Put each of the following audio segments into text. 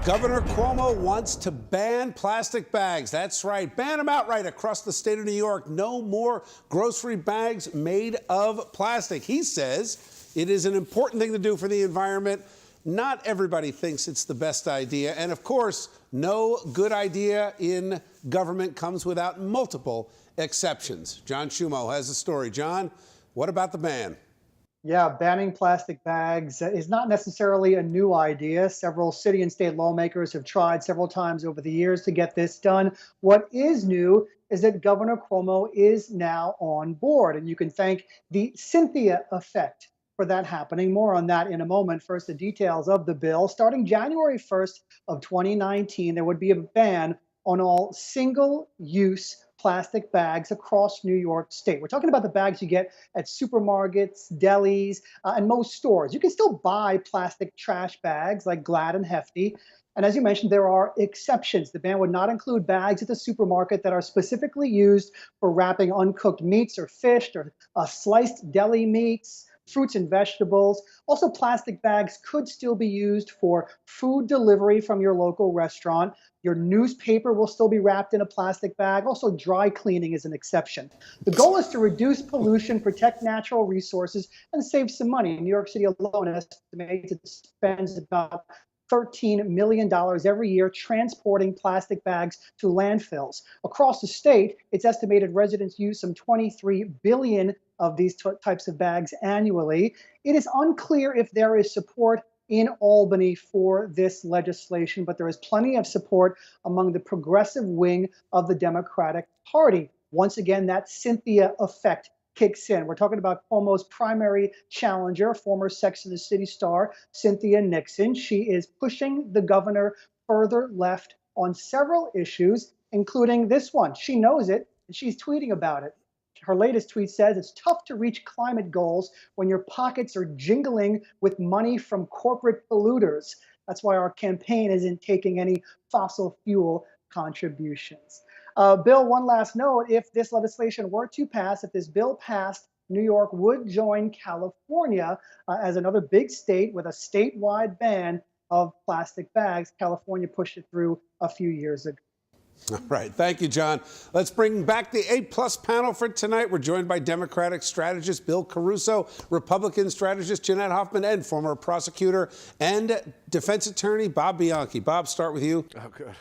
Governor Cuomo wants to ban plastic bags. That's right, ban them outright across the state of New York. No more grocery bags made of plastic. He says it is an important thing to do for the environment. Not everybody thinks it's the best idea. And of course, no good idea in government comes without multiple exceptions. John Cuomo has a story. John, what about the ban? Yeah, banning plastic bags is not necessarily a new idea. Several city and state lawmakers have tried several times over the years to get this done. What is new is that Governor Cuomo is now on board, and you can thank the Cynthia effect for that happening. More on that in a moment. First, the details of the bill. Starting January 1st of 2019, there would be a ban on all single-use plastic bags across New York State. We're talking about the bags you get at supermarkets, delis, and most stores. You can still buy plastic trash bags like Glad and Hefty. And as you mentioned, there are exceptions. The ban would not include bags at the supermarket that are specifically used for wrapping uncooked meats or fish or sliced deli meats, fruits and vegetables. Also, plastic bags could still be used for food delivery from your local restaurant. Your newspaper will still be wrapped in a plastic bag. Also, dry cleaning is an exception. The goal is to reduce pollution, protect natural resources, and save some money. New York City alone estimates it spends about $13 million every year transporting plastic bags to landfills. Across the state, it's estimated residents use some 23 billion of these types of bags annually. It is unclear if there is support in Albany for this legislation, but there is plenty of support among the progressive wing of the Democratic Party. Once again, that Cynthia effect kicks in. We're talking about Cuomo's primary challenger, former Sex and the City star, Cynthia Nixon. She is pushing the governor further left on several issues, including this one. She knows it, and she's tweeting about it. Her latest tweet says it's tough to reach climate goals when your pockets are jingling with money from corporate polluters. That's why our campaign isn't taking any fossil fuel contributions. Bill, one last note. If this legislation were to pass, if this bill passed, New York would join California as another big state with a statewide ban of plastic bags. California pushed it through a few years ago. All right. Thank you, John. Let's bring back the A-plus panel for tonight. We're joined by Democratic strategist Bill Caruso, Republican strategist Jeanette Hoffman, and former prosecutor and defense attorney Bob Bianchi. Bob, start with you. Oh, good.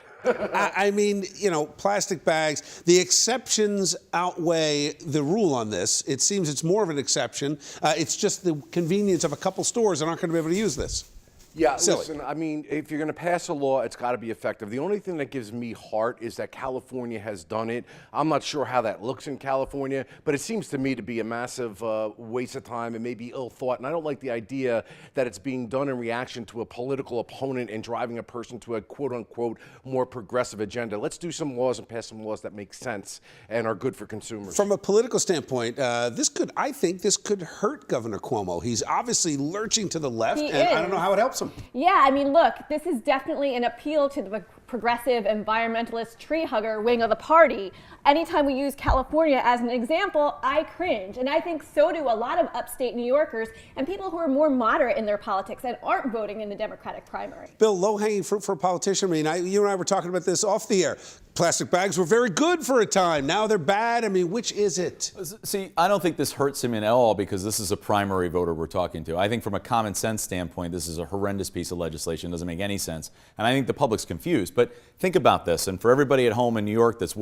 I mean, you know, plastic bags, the exceptions outweigh the rule on this. It seems it's more of an exception. It's just the convenience of a couple stores that aren't going to be able to use this. Yeah, Silly. Listen, I mean, if you're going to pass a law, it's got to be effective. The only thing that gives me heart is that California has done it. I'm not sure how that looks in California, but it seems to me to be a massive waste of time and maybe ill thought. And I don't like the idea that it's being done in reaction to a political opponent and driving a person to a quote-unquote more progressive agenda. Let's do some laws and pass some laws that make sense and are good for consumers. From a political standpoint, I think this could hurt Governor Cuomo. He's obviously lurching to the left, and I don't know how it helps him. Yeah, I mean, look, this is definitely an appeal to the progressive environmentalist tree hugger wing of the party. Anytime we use California as an example, I cringe. And I think so do a lot of upstate New Yorkers and people who are more moderate in their politics and aren't voting in the Democratic primary. Bill, low-hanging fruit for a politician. I mean, you and I were talking about this off the air. Plastic bags were very good for a time. Now they're bad. I mean, which is it? See, I don't think this hurts him at all because this is a primary voter we're talking to. I think from a common sense standpoint, this is a horrendous piece of legislation. It doesn't make any sense. And I think the public's confused. But think about this. And for everybody at home in New York that's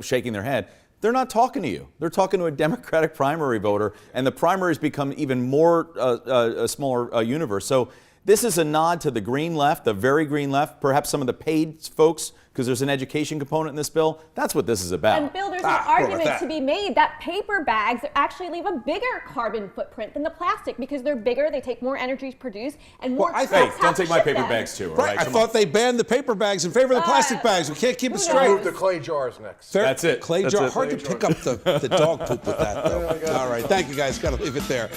shaking their head, they're not talking to you. They're talking to a Democratic primary voter. And the primaries become even more a smaller universe. So this is a nod to the green left, the very green left, perhaps some of the paid folks, because there's an education component in this bill. That's what this is about. And Bill, there's an argument to be made that paper bags actually leave a bigger carbon footprint than the plastic because they're bigger, they take more energy to produce, and more trucks have to don't take my ship paper them. bags too, all Right. right? I thought they banned the paper bags in favor of the plastic bags. We can't keep it straight. Move the clay jars next. That's it. Clay That's jar. it. Hard to pick up the dog poop with that, though. All right. Thank you, guys. Got to leave it there.